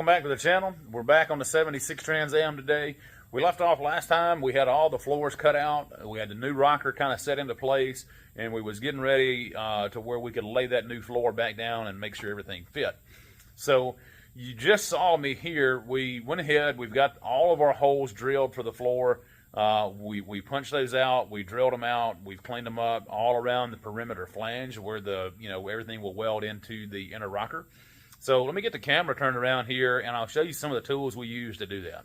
welcome back to the channel. We're back on the 76 Trans Am today. We left off last time. We had all the floors cut out. We had the new rocker kind of set into place, and we was getting ready to where we could lay that new floor back down and make sure everything fit. So you just saw me here. We went ahead. We've got all of our holes drilled for the floor. We punched those out. We drilled them out. We've cleaned them up all around the perimeter flange where the everything will weld into the inner rocker. So let me get the camera turned around here, and I'll show you some of the tools we use to do that.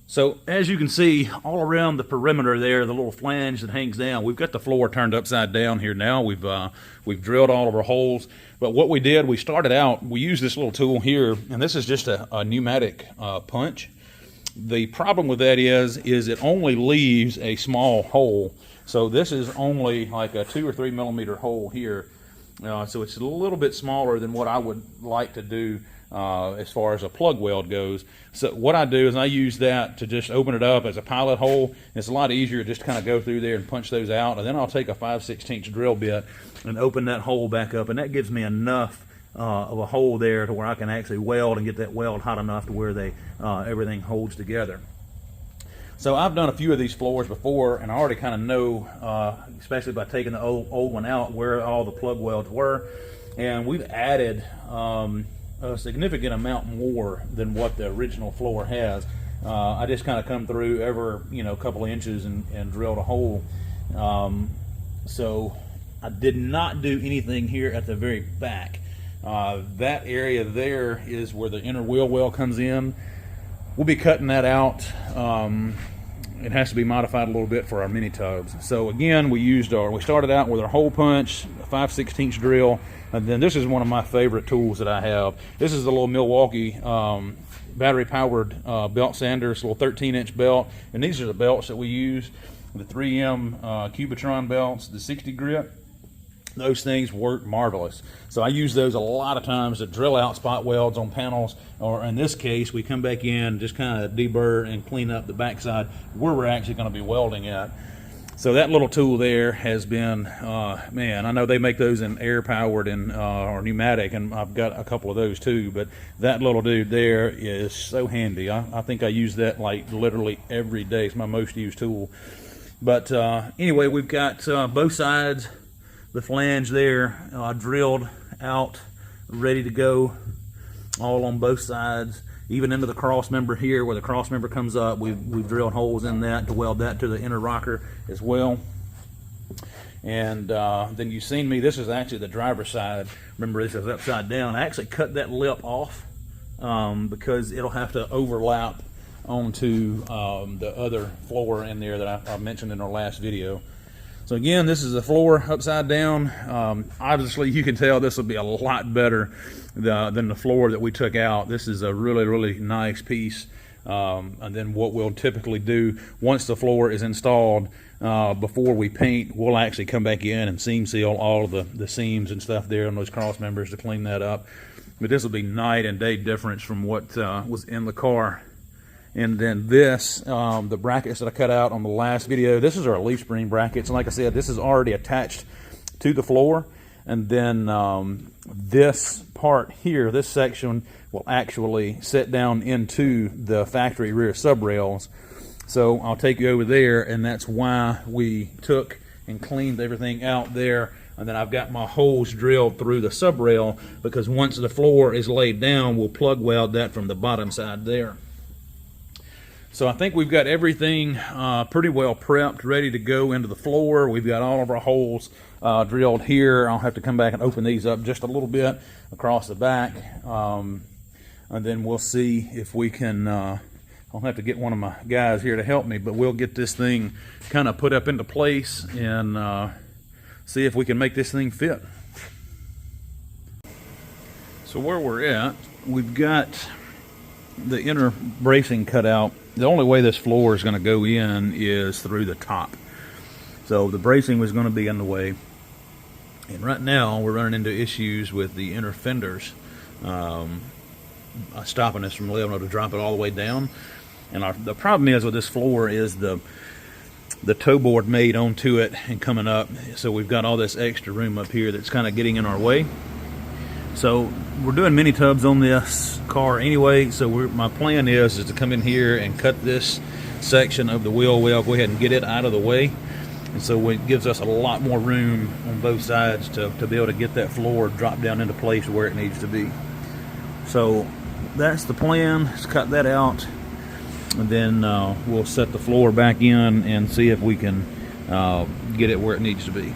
So as you can see, all around the perimeter there, the little flange that hangs down, we've got the floor turned upside down here now. We've drilled all of our holes. But what we did, we started out, we used this little tool here, and this is just a pneumatic punch. The problem with that is it only leaves a small hole. So this is only like a 2 or 3 millimeter hole here. So it's a little bit smaller than what I would like to do as far as a plug weld goes. So what I do is I use that to just open it up as a pilot hole. It's a lot easier just to kind of go through there and punch those out, and then I'll take a 5/16 drill bit and open that hole back up, and that gives me enough of a hole there to where I can actually weld and get that weld hot enough to where everything holds together. So I've done a few of these floors before, and I already kind of know, especially by taking the old one out, where all the plug welds were. And we've added a significant amount more than what the original floor has. I just kind of come through every couple of inches and drilled a hole. So I did not do anything here at the very back. That area there is where the inner wheel well comes in. We'll be cutting that out. It has to be modified a little bit for our mini tubs. So again, we started out with our hole punch, a 5/16 drill, and then this is one of my favorite tools that I have. This is the little Milwaukee battery-powered belt sander. It's a little 13-inch belt, and these are the belts that we use. The 3M Cubitron belts, the 60 grit. Those things work marvelous. So I use those a lot of times to drill out spot welds on panels, or in this case, we come back in, just kind of deburr and clean up the backside where we're actually going to be welding at. So that little tool there has been, man, I know they make those in air-powered and or pneumatic, and I've got a couple of those too, but that little dude there is so handy. I think I use that like literally every day. It's my most used tool. But anyway, we've got both sides. The flange there drilled out, ready to go, all on both sides, even into the cross member here where the cross member comes up. We've drilled holes in that to weld that to the inner rocker as well. And then you've seen me, this is actually the driver's side. Remember, this is upside down. I actually cut that lip off because it'll have to overlap onto the other floor in there that I mentioned in our last video. So again, this is the floor upside down. Obviously, you can tell this will be a lot better than the floor that we took out. This is a really, really nice piece. And then what we'll typically do, once the floor is installed, before we paint, we'll actually come back in and seam seal all of the seams and stuff there on those cross members to clean that up. But this will be night and day difference from what was in the car. And then this, the brackets that I cut out on the last video, this is our leaf spring brackets. And like I said, this is already attached to the floor. And then this part here, this section, will actually set down into the factory rear sub rails. So I'll take you over there, and that's why we took and cleaned everything out there. And then I've got my holes drilled through the sub rail, because once the floor is laid down, we'll plug weld that from the bottom side there. So I think we've got everything pretty well prepped, ready to go into the floor. We've got all of our holes drilled here. I'll have to come back and open these up just a little bit across the back. And then we'll see if we can, I'll have to get one of my guys here to help me, but we'll get this thing kind of put up into place and see if we can make this thing fit. So where we're at, we've got the inner bracing cut out. The only way this floor is going to go in is through the top. So the bracing was going to be in the way. And right now we're running into issues with the inner fenders stopping us from being able to drop it all the way down. And the problem is with this floor is the toe board made onto it and coming up. So we've got all this extra room up here that's kind of getting in our way. So we're doing mini tubs on this car anyway, so my plan is to come in here and cut this section of the wheel well, go ahead and get it out of the way. And so it gives us a lot more room on both sides to be able to get that floor dropped down into place where it needs to be. So that's the plan. Let's cut that out, and then we'll set the floor back in and see if we can get it where it needs to be.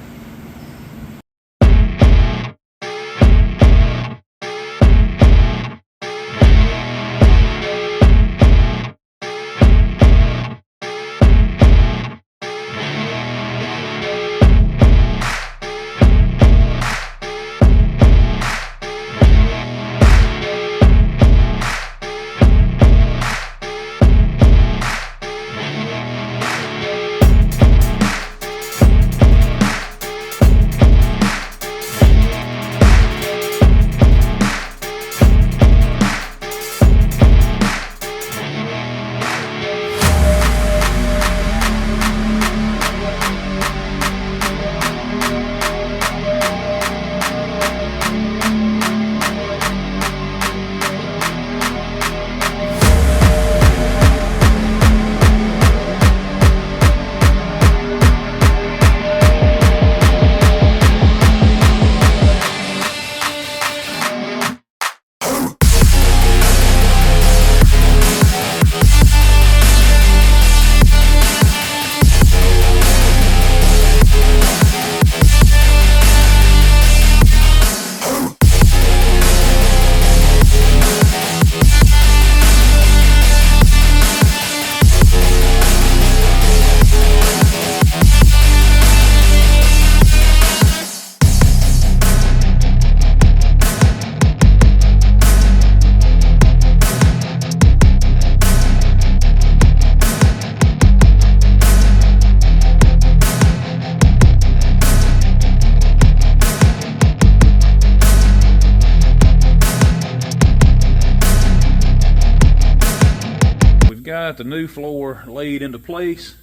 Got the new floor laid into place,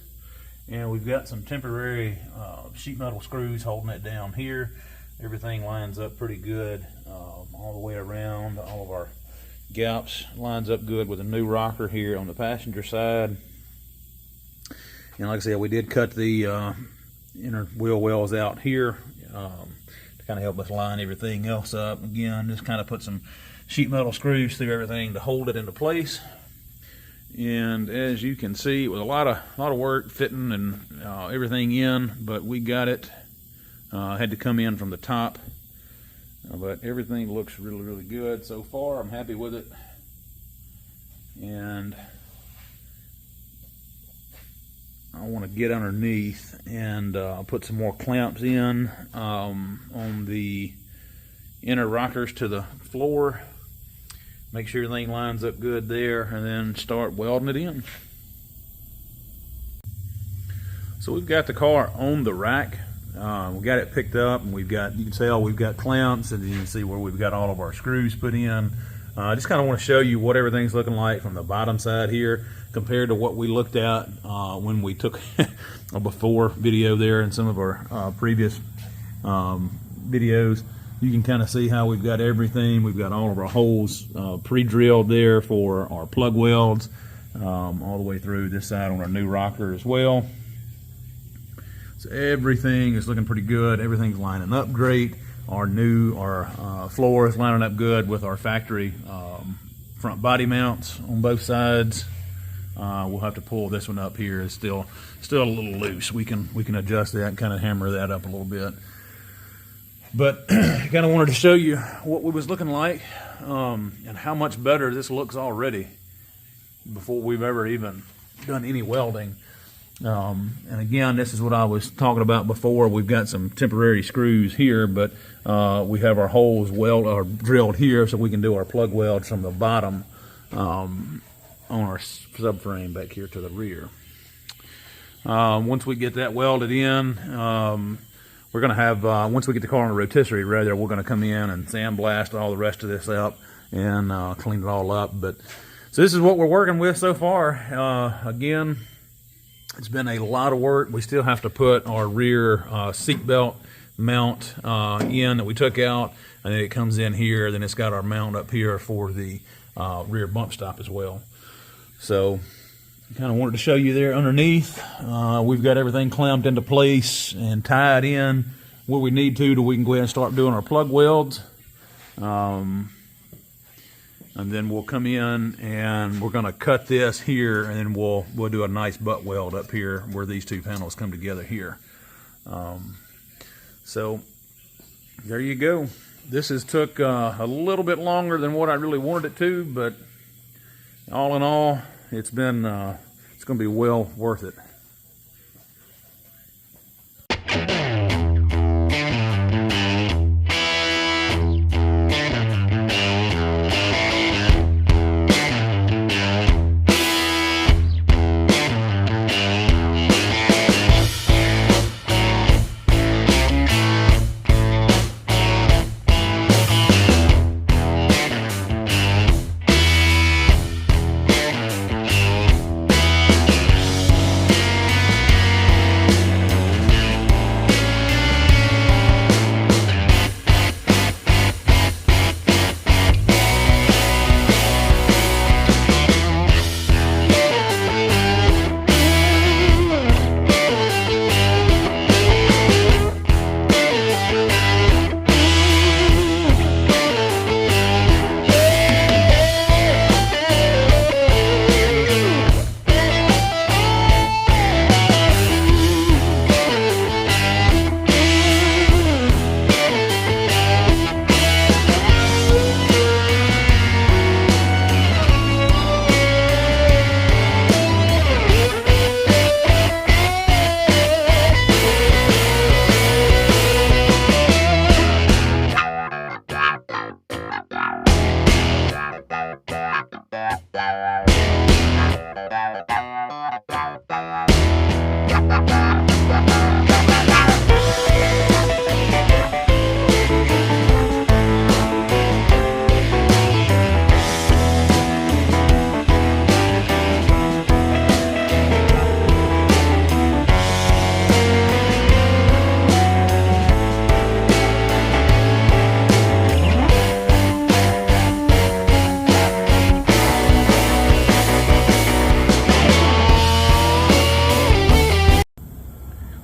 and we've got some temporary sheet metal screws holding it down here. Everything lines up pretty good all the way around. All of our gaps lines up good with a new rocker here on the passenger side. And like I said, we did cut the inner wheel wells out here to kind of help us line everything else up. Again, just kind of put some sheet metal screws through everything to hold it into place. And as you can see, it was a lot of work fitting and everything in, but we got it. Had to come in from the top, but everything looks really good so far. I'm happy with it, and I want to get underneath and put some more clamps in on the inner rockers to the floor. Make sure everything lines up good there, and then start welding it in. So we've got the car on the rack. We got it picked up, and you can tell we've got clamps, and you can see where we've got all of our screws put in. I just kind of want to show you what everything's looking like from the bottom side here compared to what we looked at when we took a before video there in some of our previous videos. You can kind of see how we've got everything. We've got all of our holes pre-drilled there for our plug welds, all the way through this side on our new rocker as well. So everything is looking pretty good. Everything's lining up great. Our floor is lining up good with our factory front body mounts on both sides. We'll have to pull this one up here. It's still a little loose. We can adjust that and kind of hammer that up a little bit. But kind of wanted to show you what we was looking like and how much better this looks already before we've ever even done any welding. And again, this is what I was talking about before. We've got some temporary screws here, but we have our holes drilled here so we can do our plug welds from the bottom on our subframe back here to the rear. Once we get that welded in, we're going to have, once we get the car on a rotisserie, we're going to come in and sandblast all the rest of this up and clean it all up. So this is what we're working with so far. Again, it's been a lot of work. We still have to put our rear seat belt mount in that we took out, and then it comes in here. Then it's got our mount up here for the rear bump stop as well. So kind of wanted to show you there underneath. We've got everything clamped into place and tied in where we need to we can go ahead and start doing our plug welds. And then we'll come in and we're going to cut this here, and then we'll do a nice butt weld up here where these two panels come together here. So there you go. This has took a little bit longer than what I really wanted it to, but all in all, it's been it's going to be well worth it.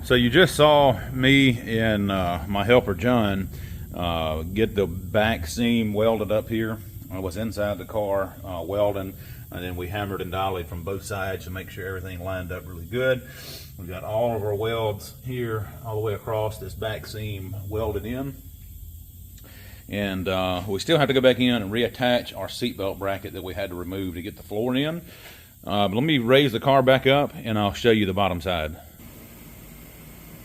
So you just saw me and my helper John get the back seam welded up here. I was inside the car welding, and then we hammered and dollied from both sides to make sure everything lined up really good. We've got all of our welds here all the way across this back seam welded in. And we still have to go back in and reattach our seatbelt bracket that we had to remove to get the floor in. But let me raise the car back up and I'll show you the bottom side.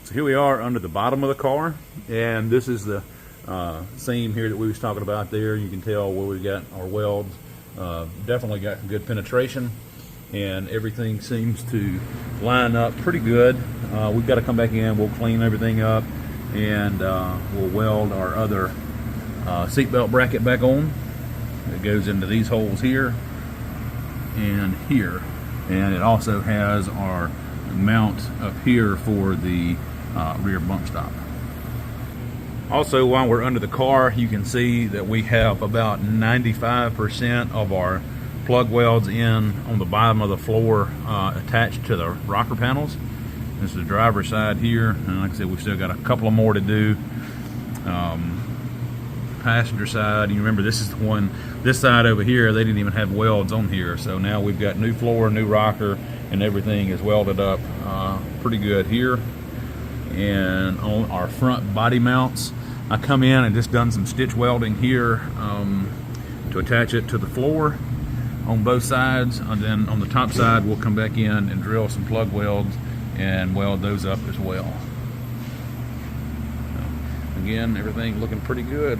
So here we are under the bottom of the car, and this is the seam here that we was talking about there. You can tell where we got our welds. Definitely got good penetration, and everything seems to line up pretty good. We've got to come back in, we'll clean everything up, and we'll weld our other seatbelt bracket back on. It goes into these holes here and here, and it also has our mount up here for the rear bump stop. Also, while we're under the car, you can see that we have about 95% of our plug welds in on the bottom of the floor attached to the rocker panels. This is the driver's side here, and like I said, we've still got a couple of more to do. Passenger side, you remember this is the one, this side over here, they didn't even have welds on here, so now we've got new floor, new rocker, and everything is welded up pretty good here. And on our front body mounts, I come in and just done some stitch welding here to attach it to the floor on both sides, and then on the top side we'll come back in and drill some plug welds and weld those up as well. So, again, everything looking pretty good.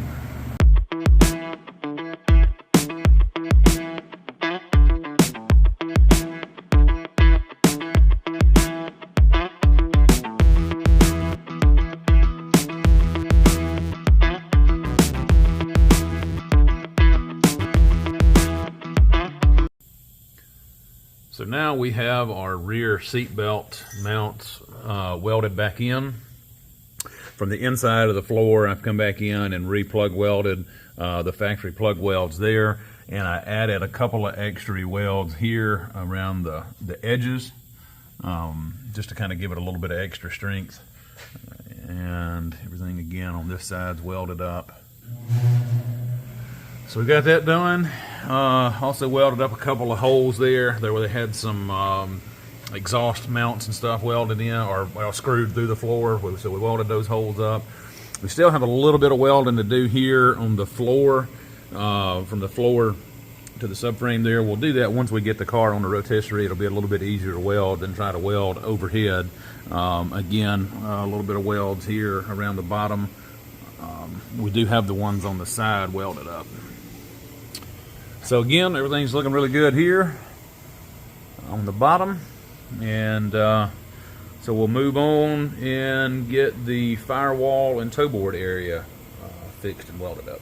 So now we have our rear seat belt mounts welded back in. from the inside of the floor. I've come back in and re-plug welded the factory plug welds there, and I added a couple of extra welds here around the edges, just to kind of give it a little bit of extra strength. And everything again on this side's welded up. So we got that done. Also welded up a couple of holes there where they had some exhaust mounts and stuff welded in, or well, screwed through the floor, so we welded those holes up. We still have a little bit of welding to do here on the floor, from the floor to the subframe there. We'll do that once we get the car on the rotisserie. It'll be a little bit easier to weld than try to weld overhead. Again, a little bit of welds here around the bottom. We do have the ones on the side welded up. So again, everything's looking really good here on the bottom. And so we'll move on and get the firewall and toe board area fixed and welded up.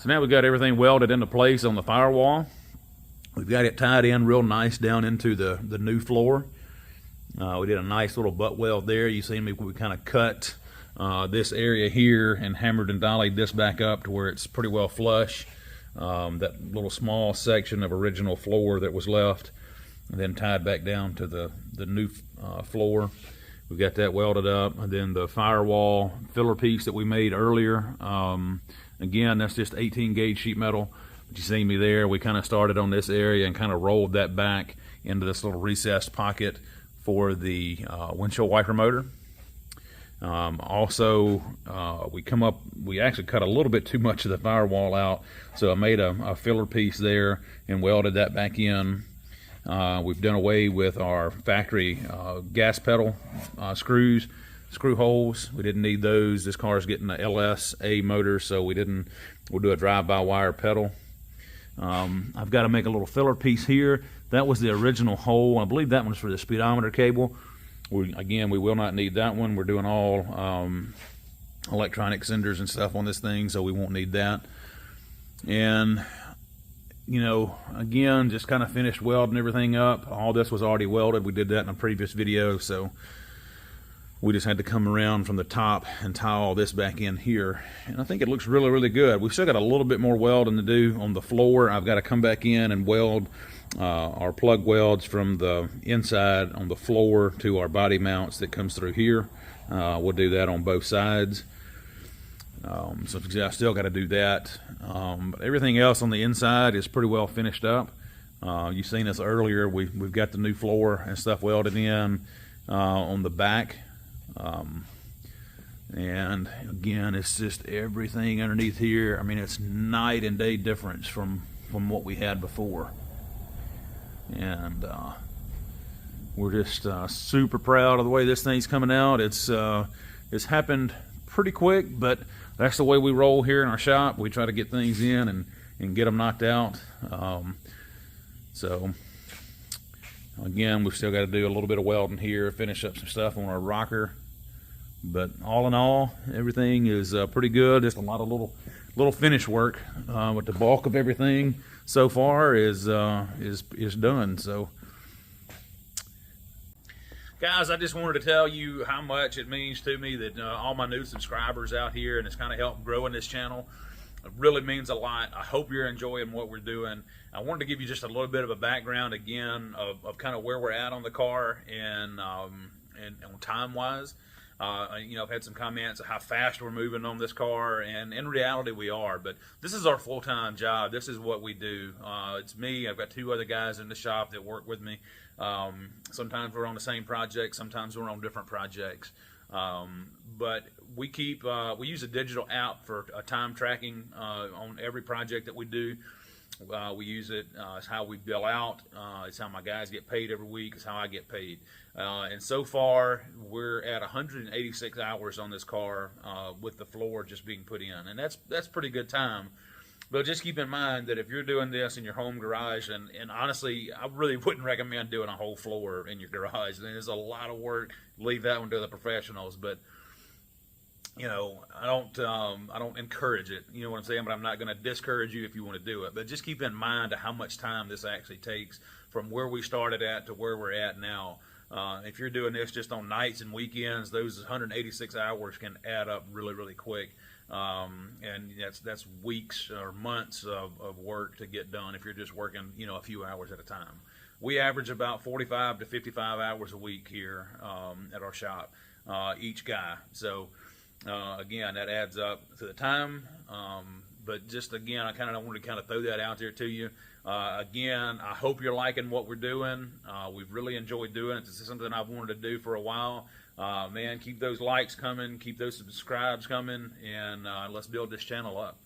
So now we've got everything welded into place on the firewall. We've got it tied in real nice down into the new floor. We did a nice little butt weld there. You see me, we kind of cut this area here and hammered and dollied this back up to where it's pretty well flush. That little small section of original floor that was left, and then tied back down to the new floor. We've got that welded up, and then the firewall filler piece that we made earlier. Again, that's just 18 gauge sheet metal. But you see me there, we kind of started on this area and kind of rolled that back into this little recessed pocket for the windshield wiper motor. We actually cut a little bit too much of the firewall out, so I made a filler piece there and welded that back in. We've done away with our factory gas pedal screw holes. We didn't need those. This car is getting a LSA motor, so we'll do a drive-by-wire pedal. I've got to make a little filler piece here. That was the original hole. I believe that one's for the speedometer cable. Again, we will not need that one. We're doing all electronic senders and stuff on this thing, so we won't need that. And, you know, again, just kind of finished welding everything up. All this was already welded. We did that in a previous video, so we just had to come around from the top and tie all this back in here. And I think it looks really, really good. We've still got a little bit more welding to do on the floor. I've got to come back in and weld our plug welds from the inside on the floor to our body mounts that comes through here. We'll do that on both sides. So I still got to do that. But everything else on the inside is pretty well finished up. You've seen us earlier. We've got the new floor and stuff welded in on the back. And again, it's just everything underneath here. I mean, it's night and day difference from what we had before. And we're just super proud of the way this thing's coming out. It's happened pretty quick, but that's the way we roll here in our shop. We try to get things in and get them knocked out. So again, we've still got to do a little bit of welding here, finish up some stuff on our rocker. But all in all, everything is pretty good. Just a lot of little finish work, but the bulk of everything so far is done. So, guys, I just wanted to tell you how much it means to me that all my new subscribers out here, and it's kind of helped growing this channel. It really means a lot. I hope you're enjoying what we're doing. I wanted to give you just a little bit of a background again of kind of where we're at on the car and time wise. You know, I've had some comments of how fast we're moving on this car, and in reality we are, but this is our full-time job. This is what we do. It's me. I've got two other guys in the shop that work with me. Sometimes we're on the same project, sometimes we're on different projects. But we use a digital app for time tracking on every project that we do. We use it. It's how we bill out. It's how my guys get paid every week. It's how I get paid. And so far, we're at 186 hours on this car with the floor just being put in, and that's pretty good time. But just keep in mind that if you're doing this in your home garage, and honestly, I really wouldn't recommend doing a whole floor in your garage. There's a lot of work. Leave that one to the professionals. But you know, I don't encourage it. You know what I'm saying? But I'm not going to discourage you if you want to do it. But just keep in mind how much time this actually takes from where we started at to where we're at now. If you're doing this just on nights and weekends, those 186 hours can add up really, really quick. And that's weeks or months of work to get done if you're just working, you know, a few hours at a time. We average about 45 to 55 hours a week here at our shop, each guy. So again, that adds up to the time. But just again, I wanted to throw that out there to you. Again, I hope you're liking what we're doing. We've really enjoyed doing it. This is something I've wanted to do for a while. Man, keep those likes coming, keep those subscribes coming, and let's build this channel up.